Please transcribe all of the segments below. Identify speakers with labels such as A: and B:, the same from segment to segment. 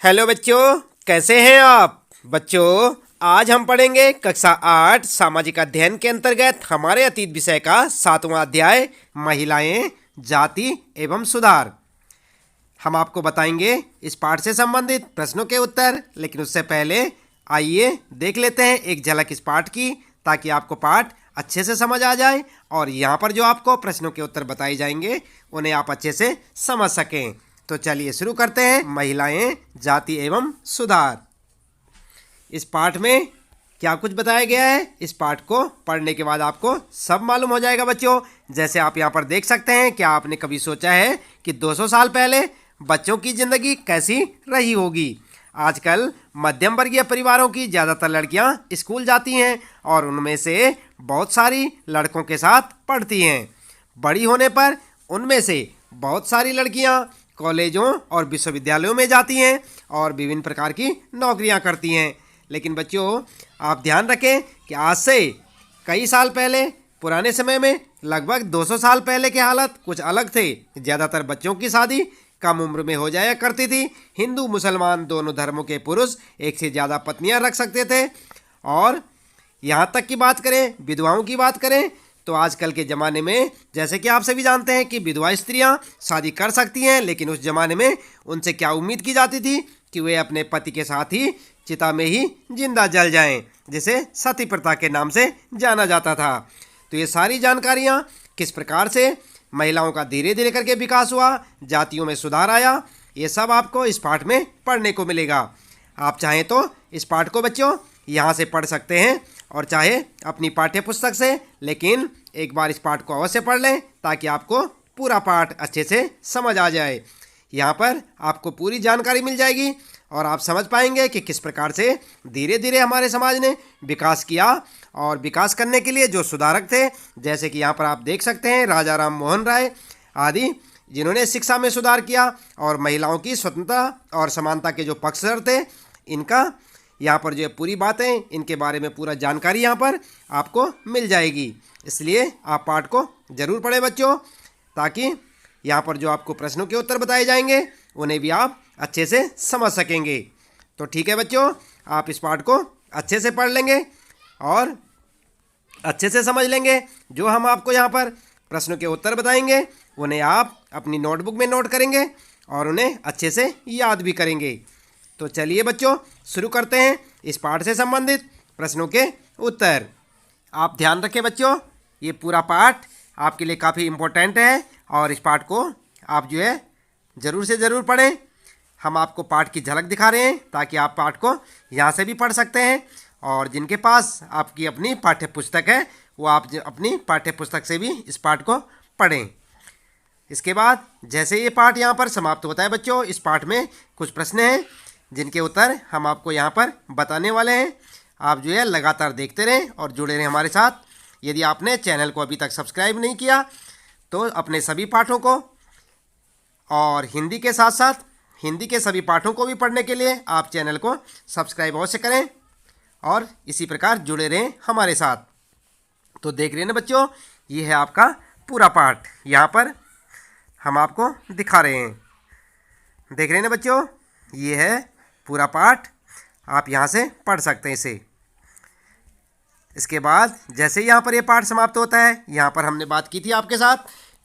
A: Hello बच्चों, कैसे हैं आप? बच्चों, आज हम पढ़ेंगे कक्षा 8 सामाजिक अध्ययन के अंतर्गत हमारे अतीत विषय का 7वां अध्याय महिलाएं, जाति एवं सुधार। हम आपको बताएंगे इस पाठ से संबंधित प्रश्नों के उत्तर, लेकिन उससे पहले आइए देख लेते हैं एक झलक इस पाठ की, ताकि आपको पाठ अच्छे से समझ आ जाए और यहाँ पर जो आपको प्रश्नों के उत्तर बताए जाएंगे उन्हें आप अच्छे से समझ सकें। तो चलिए शुरू करते हैं। महिलाएं, जाति एवं सुधार। इस पाठ में क्या कुछ बताया गया है, इस पाठ को पढ़ने के बाद आपको सब मालूम हो जाएगा बच्चों। जैसे आप यहाँ पर देख सकते हैं, क्या आपने कभी सोचा है कि 200 साल पहले बच्चों की ज़िंदगी कैसी रही होगी? आजकल मध्यम वर्गीय परिवारों की ज़्यादातर लड़कियाँ स्कूल जाती हैं और उनमें से बहुत सारी लड़कों के साथ पढ़ती हैं। बड़ी होने पर उनमें से बहुत सारी लड़कियाँ कॉलेजों और विश्वविद्यालयों में जाती हैं और विभिन्न प्रकार की नौकरियां करती हैं। लेकिन बच्चों, आप ध्यान रखें कि आज से कई साल पहले, पुराने समय में लगभग 200 साल पहले के हालत कुछ अलग थे। ज़्यादातर बच्चों की शादी कम उम्र में हो जाया करती थी। हिंदू मुसलमान दोनों धर्मों के पुरुष एक से ज़्यादा पत्नियां रख सकते थे। और यहाँ तक की बात करें, विधवाओं की बात करें, तो आजकल के ज़माने में जैसे कि आप सभी जानते हैं कि विधवा स्त्रियां शादी कर सकती हैं, लेकिन उस ज़माने में उनसे क्या उम्मीद की जाती थी कि वे अपने पति के साथ ही चिता में ही जिंदा जल जाएं, जिसे सती प्रथा के नाम से जाना जाता था। तो ये सारी जानकारियां किस प्रकार से महिलाओं का धीरे धीरे करके विकास हुआ, जातियों में सुधार आया, ये सब आपको इस पाठ में पढ़ने को मिलेगा। आप चाहें तो इस पाठ को बच्चों यहाँ से पढ़ सकते हैं और चाहे अपनी पाठ्य पुस्तक से, लेकिन एक बार इस पाठ को अवश्य पढ़ लें ताकि आपको पूरा पाठ अच्छे से समझ आ जाए। यहाँ पर आपको पूरी जानकारी मिल जाएगी और आप समझ पाएंगे कि किस प्रकार से धीरे धीरे हमारे समाज ने विकास किया और विकास करने के लिए जो सुधारक थे, जैसे कि यहाँ पर आप देख सकते हैं राजा राम मोहन राय आदि, जिन्होंने शिक्षा में सुधार किया और महिलाओं की स्वतंत्रता और समानता के जो पक्षधर थे, इनका यहाँ पर जो पूरी बातें, इनके बारे में पूरा जानकारी यहाँ पर आपको मिल जाएगी। इसलिए आप पाठ को ज़रूर पढ़ें बच्चों, ताकि यहाँ पर जो आपको प्रश्नों के उत्तर बताए जाएंगे उन्हें भी आप अच्छे से समझ सकेंगे। तो ठीक है बच्चों, आप इस पाठ को अच्छे से पढ़ लेंगे और अच्छे से समझ लेंगे। जो हम आपको यहाँ पर प्रश्नों के उत्तर बताएंगे उन्हें आप अपनी नोटबुक में नोट करेंगे और उन्हें अच्छे से याद भी करेंगे। तो चलिए बच्चों, शुरू करते हैं इस पाठ से संबंधित प्रश्नों के उत्तर। आप ध्यान रखें बच्चों, ये पूरा पाठ आपके लिए काफ़ी इम्पोर्टेंट है और इस पाठ को आप जो है ज़रूर से ज़रूर पढ़ें। हम आपको पाठ की झलक दिखा रहे हैं ताकि आप पाठ को यहाँ से भी पढ़ सकते हैं, और जिनके पास आपकी अपनी पाठ्य पुस्तक है वो आप अपनी पाठ्य पुस्तक से भी इस पाठ को पढ़ें। इसके बाद जैसे ये पाठ यहाँ पर समाप्त होता है बच्चों, इस पाठ में कुछ प्रश्न हैं जिनके उत्तर हम आपको यहाँ पर बताने वाले हैं। आप जो है लगातार देखते रहें और जुड़े रहें हमारे साथ। यदि आपने चैनल को अभी तक सब्सक्राइब नहीं किया तो अपने सभी पाठों को और हिंदी के साथ साथ हिंदी के सभी पाठों को भी पढ़ने के लिए आप चैनल को सब्सक्राइब अवश्य करें और इसी प्रकार जुड़े रहें हमारे साथ। तो देख रहे हैं ना बच्चों, ये है आपका पूरा पाठ, यहाँ पर हम आपको दिखा रहे हैं। देख रहे हैं ना बच्चों, ये है पूरा पाठ, आप यहाँ से पढ़ सकते हैं इसे। इसके बाद जैसे ही यहाँ पर ये पाठ समाप्त होता है, यहाँ पर हमने बात की थी आपके साथ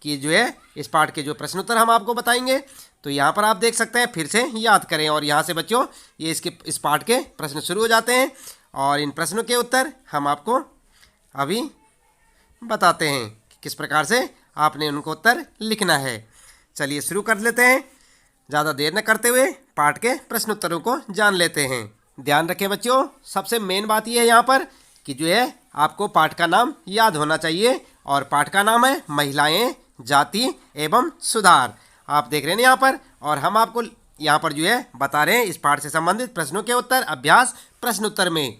A: कि जो है इस पाठ के जो प्रश्न उत्तर हम आपको बताएंगे, तो यहाँ पर आप देख सकते हैं, फिर से याद करें। और यहाँ से बच्चों ये इस पाठ के प्रश्न शुरू हो जाते हैं और इन प्रश्नों के उत्तर हम आपको अभी बताते हैं कि किस प्रकार से आपने उनको उत्तर लिखना है। चलिए शुरू कर लेते हैं, ज़्यादा देर न करते हुए पाठ के प्रश्न उत्तरों को जान लेते हैं। ध्यान रखें बच्चों, सबसे मेन बात यह है यहाँ पर कि जो है आपको पाठ का नाम याद होना चाहिए, और पाठ का नाम है महिलाएं, जाति एवं सुधार। आप देख रहे हैं यहाँ पर, और हम आपको यहाँ पर जो है बता रहे हैं इस पाठ से संबंधित प्रश्नों के उत्तर अभ्यास प्रश्न उत्तर में।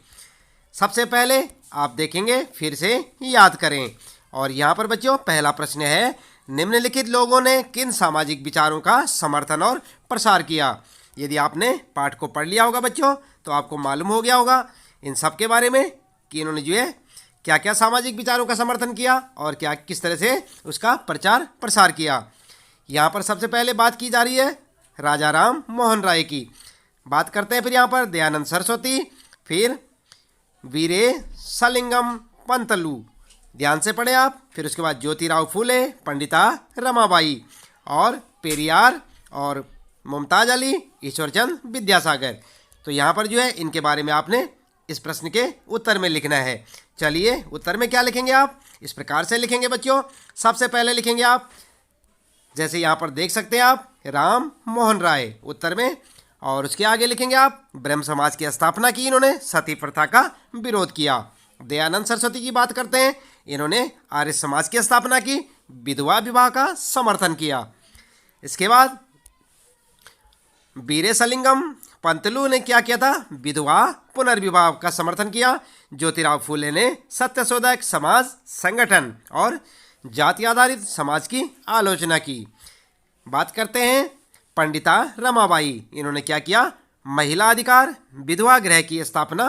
A: सबसे पहले आप देखेंगे, फिर से याद करें। और यहाँ पर बच्चों पहला प्रश्न है, निम्नलिखित लोगों ने किन सामाजिक विचारों का समर्थन और प्रसार किया? यदि आपने पाठ को पढ़ लिया होगा बच्चों तो आपको मालूम हो गया होगा इन सब के बारे में कि इन्होंने जो है क्या क्या सामाजिक विचारों का समर्थन किया और क्या किस तरह से उसका प्रचार प्रसार किया। यहाँ पर सबसे पहले बात की जा रही है राजा राम मोहन राय की। बात करते हैं फिर यहाँ पर दयानंद सरस्वती, फिर वीरे सलिंगम पंतलु, ध्यान से पढ़े आप। फिर उसके बाद ज्योतिराव फूले, पंडिता रमाबाई और पेरियार और मुमताज अली, ईश्वरचंद विद्यासागर। तो यहाँ पर जो है इनके बारे में आपने इस प्रश्न के उत्तर में लिखना है। चलिए उत्तर में क्या लिखेंगे आप, इस प्रकार से लिखेंगे बच्चों। सबसे पहले लिखेंगे आप, जैसे यहाँ पर देख सकते हैं आप, राम मोहन राय उत्तर में। और उसके आगे लिखेंगे आप, ब्रह्म समाज की स्थापना की इन्होंने, सती प्रथा का विरोध किया। दयानंद सरस्वती की बात करते हैं, इन्होंने आर्य समाज की स्थापना की, विधवा विवाह का समर्थन किया। इसके बाद वीरे सलिंगम पंतलु ने क्या किया था, विधवा पुनर्विवाह का समर्थन किया। ज्योतिराव फूले ने सत्यशोधक समाज संगठन और जाति आधारित समाज की आलोचना की। बात करते हैं पंडिता रमाबाई, इन्होंने क्या किया, महिला अधिकार विधवा गृह की स्थापना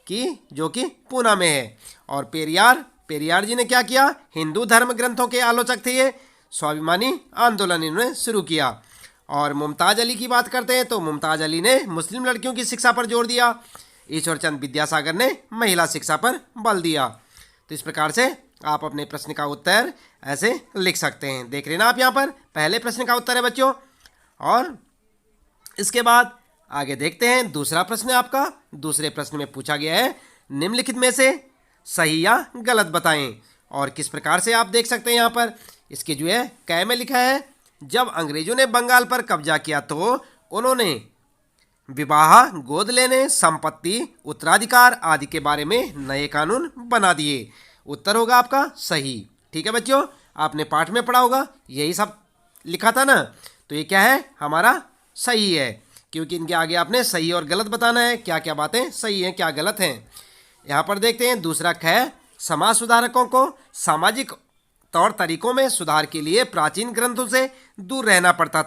A: की, जो कि पूना में है। और पेरियार जी ने क्या किया, हिंदू धर्म ग्रंथों के आलोचक थे ये, स्वाभिमानी आंदोलन इन्होंने शुरू किया। और मुमताज अली की बात करते हैं तो मुमताज अली ने मुस्लिम लड़कियों की शिक्षा पर जोर दिया। ईश्वरचंद विद्यासागर ने महिला शिक्षा पर बल दिया। तो इस प्रकार से आप अपने प्रश्न का उत्तर ऐसे लिख सकते हैं। देख लेना आप यहाँ पर पहले प्रश्न का उत्तर है बच्चों। और इसके बाद आगे देखते हैं दूसरा प्रश्न है आपका। दूसरे प्रश्न में पूछा गया है, निम्नलिखित में से सही या गलत बताएं। और किस प्रकार से आप देख सकते हैं यहाँ पर, इसके जो है कै में लिखा है, जब अंग्रेजों ने बंगाल पर कब्जा किया तो उन्होंने विवाह, गोद लेने, संपत्ति, उत्तराधिकार आदि के बारे में नए कानून बना दिए। उत्तर होगा आपका सही। ठीक है बच्चों, आपने पाठ में पढ़ा होगा, यही सब लिखा था ना, तो ये क्या है, हमारा सही है, क्योंकि इनके आगे आपने सही और गलत बताना है, क्या क्या बातें सही हैं क्या गलत हैं। यहाँ पर देखते हैं दूसरा ख, समाज सुधारकों को सामाजिक तौर तरीकों में सुधार के लिए प्राचीन ग्रंथों से दूर रहना पड़ता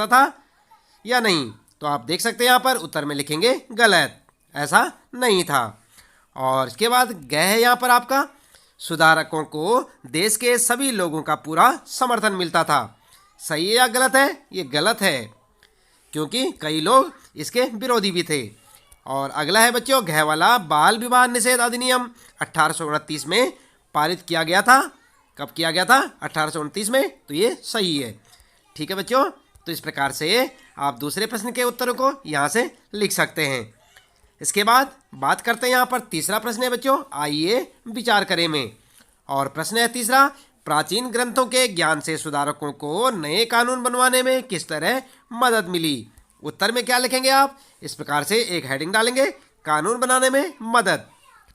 A: था या नहीं। तो आप देख सकते हैं यहाँ पर उत्तर में लिखेंगे गलत, ऐसा नहीं था। और इसके बाद ग है यहाँ पर आपका, सुधारकों को देश के सभी लोगों का पूरा समर्थन मिलता था। सही है या गलत है, ये गलत है, क्योंकि कई लोग इसके विरोधी भी थे। और अगला है बच्चों घ वाला, बाल विवाह निषेध अधिनियम 1829 में पारित किया गया था। कब किया गया था, 1829 में, तो ये सही है। ठीक है बच्चों, तो इस प्रकार से आप दूसरे प्रश्न के उत्तरों को यहाँ से लिख सकते हैं। इसके बाद बात करते हैं यहाँ पर तीसरा प्रश्न है बच्चों, आइए विचार करें में। और प्रश्न है तीसरा, प्राचीन ग्रंथों के ज्ञान से सुधारकों को नए कानून बनवाने में किस तरह मदद मिली। उत्तर में क्या लिखेंगे आप, इस प्रकार से एक हेडिंग डालेंगे, कानून बनाने में मदद।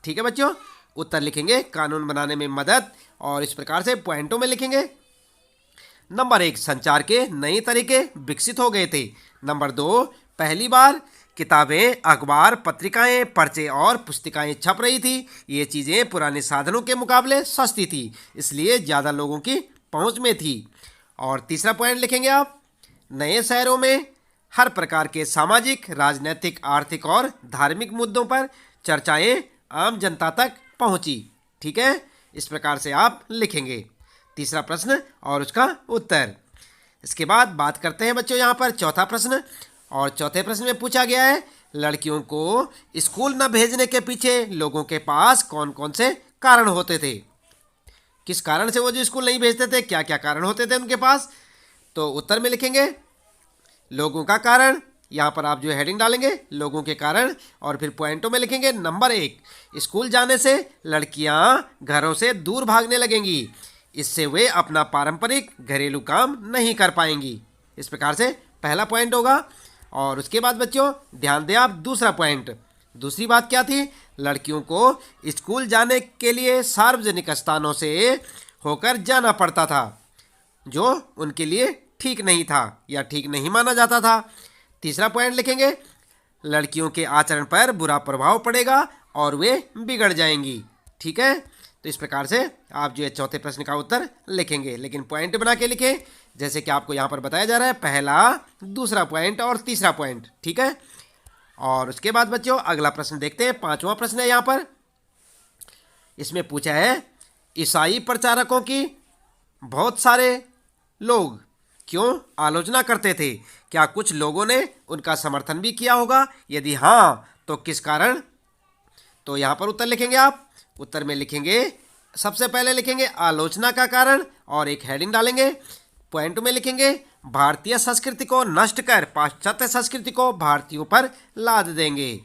A: ठीक है बच्चों, उत्तर लिखेंगे कानून बनाने में मदद, और इस प्रकार से पॉइंटों में लिखेंगे। नंबर 1, संचार के नए तरीके विकसित हो गए थे। नंबर 2, पहली बार किताबें, अखबार, पत्रिकाएं, पर्चे और पुस्तिकाएं छप रही थी। ये चीज़ें पुराने साधनों के मुकाबले सस्ती थी, इसलिए ज़्यादा लोगों की पहुंच में थी। और तीसरा पॉइंट लिखेंगे आप, नए शहरों में हर प्रकार के सामाजिक, राजनीतिक, आर्थिक और धार्मिक मुद्दों पर चर्चाएं आम जनता तक पहुंची। ठीक है, इस प्रकार से आप लिखेंगे तीसरा प्रश्न और उसका उत्तर। इसके बाद बात करते हैं बच्चों यहाँ पर चौथा प्रश्न। और चौथे प्रश्न में पूछा गया है, लड़कियों को स्कूल न भेजने के पीछे लोगों के पास कौन कौन से कारण होते थे। किस कारण से वो जो स्कूल नहीं भेजते थे, क्या क्या कारण होते थे उनके पास। तो उत्तर में लिखेंगे लोगों का कारण, यहाँ पर आप जो हेडिंग डालेंगे लोगों के कारण, और फिर पॉइंटों में लिखेंगे नंबर 1, स्कूल जाने से लड़कियां घरों से दूर भागने लगेंगी, इससे वे अपना पारंपरिक घरेलू काम नहीं कर पाएंगी। इस प्रकार से पहला पॉइंट होगा। और उसके बाद बच्चों ध्यान दें आप, दूसरा पॉइंट, दूसरी बात क्या थी, लड़कियों को स्कूल जाने के लिए सार्वजनिक स्थानों से होकर जाना पड़ता था, जो उनके लिए ठीक नहीं था या ठीक नहीं माना जाता था। तीसरा पॉइंट लिखेंगे, लड़कियों के आचरण पर बुरा प्रभाव पड़ेगा और वे बिगड़ जाएंगी। ठीक है, तो इस प्रकार से आप जो है चौथे प्रश्न का उत्तर लिखेंगे, लेकिन पॉइंट बना के लिखें, जैसे कि आपको यहाँ पर बताया जा रहा है, पहला, दूसरा पॉइंट और तीसरा पॉइंट। ठीक है, और उसके बाद बच्चों अगला प्रश्न देखते हैं, पांचवा प्रश्न है यहाँ पर। इसमें पूछा है, ईसाई प्रचारकों की बहुत सारे लोग क्यों आलोचना करते थे, क्या कुछ लोगों ने उनका समर्थन भी किया होगा? यदि हाँ, तो किस कारण? तो यहाँ पर उत्तर लिखेंगे आप। उत्तर में लिखेंगे, सबसे पहले लिखेंगे आलोचना का कारण और एक हेडिंग डालेंगे। पॉइंट में लिखेंगे भारतीय संस्कृति को नष्ट कर पाश्चात्य संस्कृति को भारतीयों पर लाद देंगे।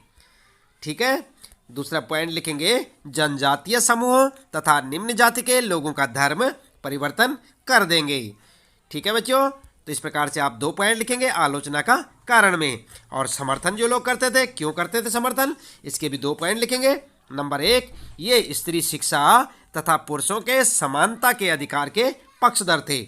A: ठीक है। दूसरा पॉइंट लिखेंगे जनजातीय समूहों तथा निम्न जाति के लोगों का धर्म परिवर्तन कर देंगे। ठीक है बच्चों, तो इस प्रकार से आप 2 पॉइंट लिखेंगे आलोचना का कारण में। और समर्थन जो लोग करते थे, क्यों करते थे समर्थन, इसके भी 2 पॉइंट लिखेंगे। नंबर 1, ये स्त्री शिक्षा तथा पुरुषों के समानता के अधिकार के पक्षधर थे।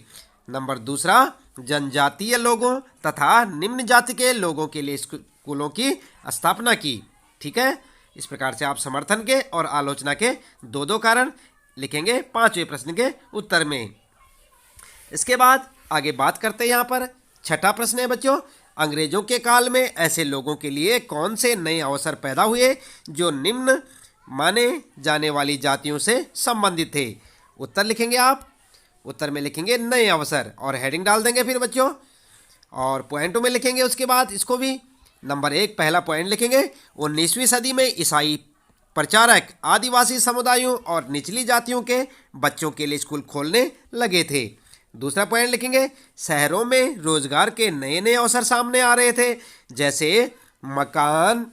A: नंबर 2, जनजातीय लोगों तथा निम्न जाति के लोगों के लिए स्कूलों की स्थापना की। ठीक है। इस प्रकार से आप समर्थन के और आलोचना के 2 कारण लिखेंगे 5वें प्रश्न के उत्तर में। इसके बाद आगे बात करते हैं। यहाँ पर 6ठा प्रश्न है बच्चों, अंग्रेजों के काल में ऐसे लोगों के लिए कौन से नए अवसर पैदा हुए जो निम्न माने जाने वाली जातियों से संबंधित थे? उत्तर लिखेंगे आप। उत्तर में लिखेंगे नए अवसर और हेडिंग डाल देंगे फिर बच्चों, और पॉइंटों में लिखेंगे उसके बाद इसको भी। नंबर 1, पहला पॉइंट लिखेंगे 19वीं सदी में ईसाई प्रचारक आदिवासी समुदायों और निचली जातियों के बच्चों के लिए स्कूल खोलने लगे थे। दूसरा पॉइंट लिखेंगे शहरों में रोजगार के नए नए अवसर सामने आ रहे थे, जैसे मकान,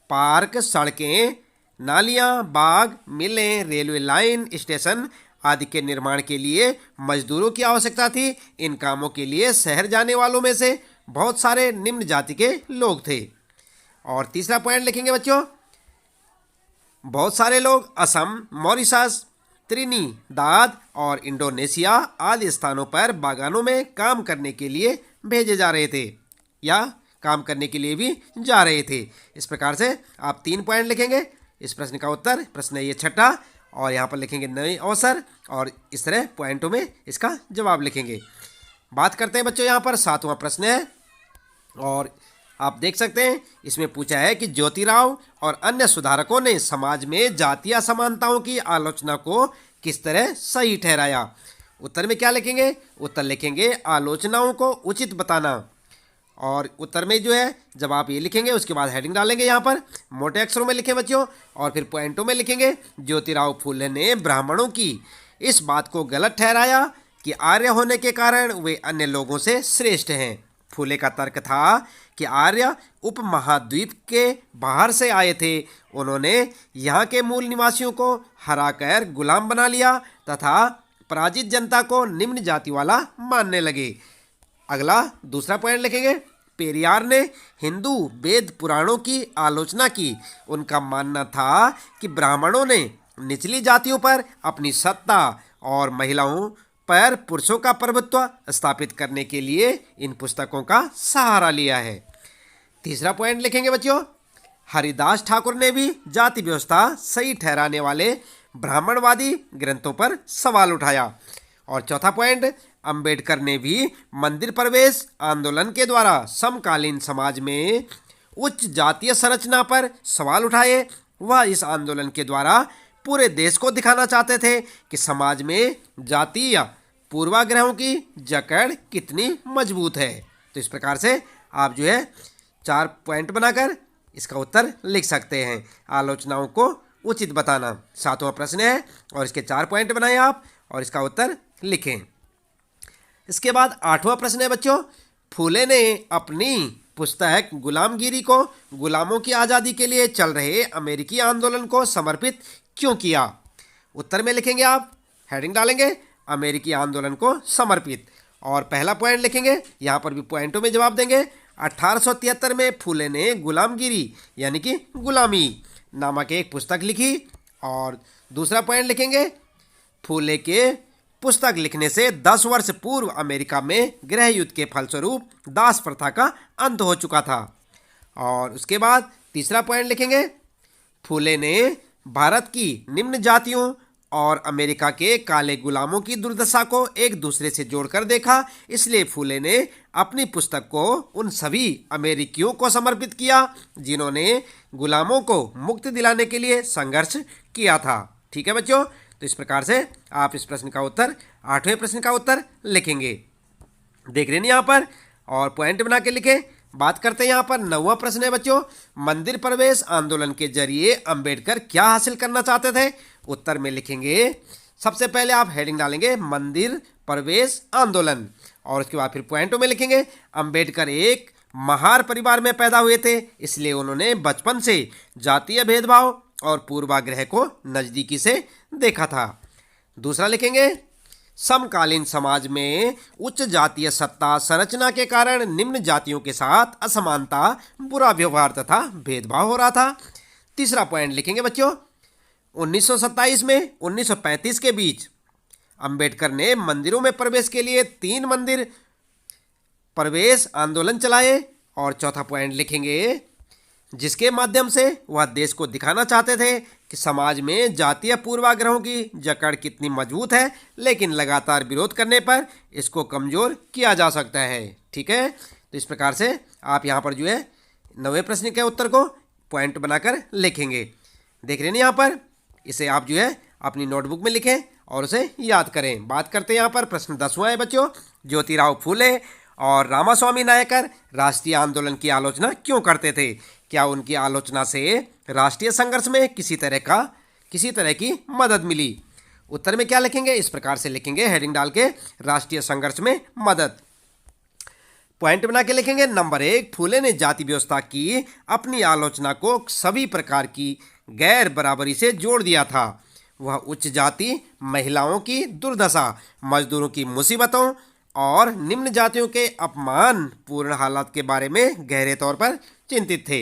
A: पार्क, सड़कें, नालियां, बाग, मिलें, रेलवे लाइन, स्टेशन आदि के निर्माण के लिए मजदूरों की आवश्यकता थी। इन कामों के लिए शहर जाने वालों में से बहुत सारे निम्न जाति के लोग थे। और तीसरा पॉइंट लिखेंगे बच्चों, बहुत सारे लोग असम, मॉरिशस, त्रिनिदाद और इंडोनेशिया आदि स्थानों पर बागानों में काम करने के लिए भेजे जा रहे थे या काम करने के लिए भी जा रहे थे। इस प्रकार से आप 3 पॉइंट लिखेंगे। इस प्रश्न का उत्तर, प्रश्न है ये 6ठा, और यहाँ पर लिखेंगे नए अवसर और इस तरह पॉइंटों में इसका जवाब लिखेंगे। बात करते हैं बच्चों, यहाँ पर 7वां प्रश्न है और आप देख सकते हैं इसमें पूछा है कि ज्योतिराव और अन्य सुधारकों ने समाज में जातीय असमानताओं की आलोचना को किस तरह सही ठहराया? उत्तर में क्या लिखेंगे? उत्तर लिखेंगे आलोचनाओं को उचित बताना। और उत्तर में जो है जब आप ये लिखेंगे उसके बाद हेडिंग डालेंगे, यहाँ पर मोटे अक्षरों में लिखें बच्चों, और फिर पॉइंटों में लिखेंगे ज्योतिराव फूले ने ब्राह्मणों की इस बात को गलत ठहराया कि आर्य होने के कारण वे अन्य लोगों से श्रेष्ठ हैं। फूले का तर्क था कि आर्य उपमहाद्वीप के बाहर से आए थे, उन्होंने यहाँ के मूल निवासियों को हराकर गुलाम बना लिया तथा पराजित जनता को निम्न जाति वाला मानने लगे। अगला दूसरा पॉइंट लिखेंगे, पेरियार ने हिंदू वेद पुराणों की आलोचना की। उनका मानना था कि ब्राह्मणों ने निचली जातियों पर अपनी सत्ता और महिलाओं पर पुरुषों का प्रभुत्व स्थापित करने के लिए इन पुस्तकों का सहारा लिया है। तीसरा पॉइंट लिखेंगे बच्चों, हरिदास ठाकुर ने भी जाति व्यवस्था सही ठहराने वाले ब्राह्मणवादी ग्रंथों पर सवाल उठाया। और चौथा पॉइंट, अंबेडकर ने भी मंदिर प्रवेश आंदोलन के द्वारा समकालीन समाज में उच्च जातीय संरचना पर सवाल उठाए। वह इस आंदोलन के द्वारा पूरे देश को दिखाना चाहते थे कि समाज में जातीय पूर्वाग्रहों की जकड़ कितनी मजबूत है। तो इस प्रकार से आप जो है 4 पॉइंट बनाकर इसका उत्तर लिख सकते हैं। आलोचनाओं को उचित बताना 7वां प्रश्न है और इसके 4 पॉइंट बनाएं आप और इसका उत्तर लिखें। इसके बाद 8वां प्रश्न है बच्चों, फूले ने अपनी पुस्तक गुलामगिरी को गुलामों की आज़ादी के लिए चल रहे अमेरिकी आंदोलन को समर्पित क्यों किया? उत्तर में लिखेंगे आप, हेडिंग डालेंगे अमेरिकी आंदोलन को समर्पित, और पहला पॉइंट लिखेंगे, यहाँ पर भी पॉइंटों में जवाब देंगे। 1873 में फूले ने गुलामगिरी यानी कि गुलामी नामक एक पुस्तक लिखी। और दूसरा पॉइंट लिखेंगे, फूले के पुस्तक लिखने से 10 वर्ष पूर्व अमेरिका में गृह युद्ध के फलस्वरूप दास प्रथा का अंत हो चुका था। और उसके बाद तीसरा पॉइंट लिखेंगे, फूले ने भारत की निम्न जातियों और अमेरिका के काले गुलामों की दुर्दशा को एक दूसरे से जोड़कर देखा, इसलिए फूले ने अपनी पुस्तक को उन सभी अमेरिकियों को समर्पित किया जिन्होंने गुलामों को मुक्ति दिलाने के लिए संघर्ष किया था। ठीक है बच्चों, तो इस प्रकार से आप इस प्रश्न का उत्तर 8वें प्रश्न का उत्तर लिखेंगे। देख रहे हैं यहाँ पर। और पॉइंट बना के लिखें। बात करते हैं यहाँ पर 9वां प्रश्न है बच्चों, मंदिर प्रवेश आंदोलन के जरिए अंबेडकर क्या हासिल करना चाहते थे। उत्तर में लिखेंगे, सबसे पहले आप हेडिंग डालेंगे मंदिर प्रवेश आंदोलन और उसके बाद फिर पॉइंटों में लिखेंगे अंबेडकर एक महार परिवार में पैदा हुए थे, इसलिए उन्होंने बचपन से जातीय भेदभाव और पूर्वाग्रह को नज़दीकी से देखा था। दूसरा लिखेंगे, समकालीन समाज में उच्च जातीय सत्ता संरचना के कारण निम्न जातियों के साथ असमानता, बुरा व्यवहार तथा भेदभाव हो रहा था। तीसरा पॉइंट लिखेंगे बच्चों, 1927 में 1935 के बीच अंबेडकर ने मंदिरों में प्रवेश के लिए 3 मंदिर प्रवेश आंदोलन चलाए। और चौथा पॉइंट लिखेंगे, जिसके माध्यम से वह देश को दिखाना चाहते थे कि समाज में जातीय पूर्वाग्रहों की जकड़ कितनी मजबूत है, लेकिन लगातार विरोध करने पर इसको कमज़ोर किया जा सकता है। ठीक है, तो इस प्रकार से आप यहाँ पर जो है 9वें प्रश्न के उत्तर को पॉइंट बनाकर लिखेंगे। देख रहे हैं यहाँ पर, इसे आप जो है अपनी नोटबुक में लिखें और उसे याद करें। बात करते हैं यहाँ पर प्रश्न 10वां है बच्चों, ज्योतिराव फूले और रामास्वामी नायकर राष्ट्रीय आंदोलन की आलोचना क्यों करते थे। क्या उनकी आलोचना से राष्ट्रीय संघर्ष में किसी तरह की मदद मिली। उत्तर में क्या लिखेंगे, इस प्रकार से लिखेंगे हेडिंग डाल के, राष्ट्रीय संघर्ष में मदद। पॉइंट बना के लिखेंगे, नंबर 1, फूले ने जाति व्यवस्था की अपनी आलोचना को सभी प्रकार की गैर बराबरी से जोड़ दिया था। वह उच्च जाति, महिलाओं की दुर्दशा, मजदूरों की मुसीबतों और निम्न जातियों के अपमानपूर्ण हालात के बारे में गहरे तौर पर चिंतित थे।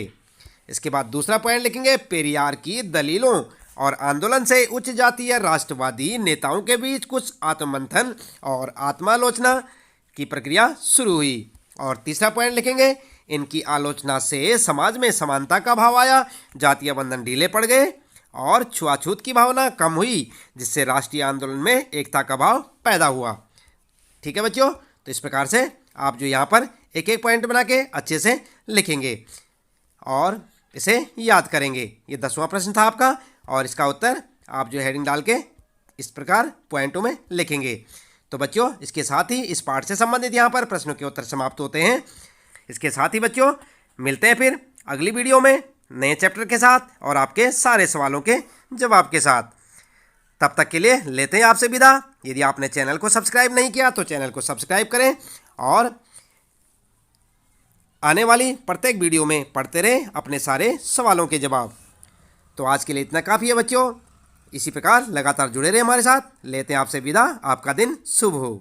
A: इसके बाद दूसरा पॉइंट लिखेंगे, पेरियार की दलीलों और आंदोलन से उच्च जातीय राष्ट्रवादी नेताओं के बीच कुछ आत्ममंथन और आत्मालोचना की प्रक्रिया शुरू हुई। और तीसरा पॉइंट लिखेंगे, इनकी आलोचना से समाज में समानता का भाव आया, जातीय बंधन ढीले पड़ गए और छुआछूत की भावना कम हुई, जिससे राष्ट्रीय आंदोलन में एकता का भाव पैदा हुआ। ठीक है बच्चों, तो इस प्रकार से आप जो यहाँ पर एक एक पॉइंट बना के अच्छे से लिखेंगे और इसे याद करेंगे। ये 10वां प्रश्न था आपका और इसका उत्तर आप जो हेडिंग डाल के इस प्रकार पॉइंटों में लिखेंगे। तो बच्चों, इसके साथ ही इस पाठ से संबंधित यहाँ पर प्रश्नों के उत्तर समाप्त होते हैं। इसके साथ ही बच्चों मिलते हैं फिर अगली वीडियो में नए चैप्टर के साथ और आपके सारे सवालों के जवाब के साथ। तब तक के लिए लेते हैं आपसे विदा। यदि आपने चैनल को सब्सक्राइब नहीं किया तो चैनल को सब्सक्राइब करें और आने वाली प्रत्येक वीडियो में पढ़ते रहें अपने सारे सवालों के जवाब। तो आज के लिए इतना काफ़ी है बच्चों। इसी प्रकार लगातार जुड़े रहें हमारे साथ। लेते हैं आपसे विदा। आपका दिन शुभ हो।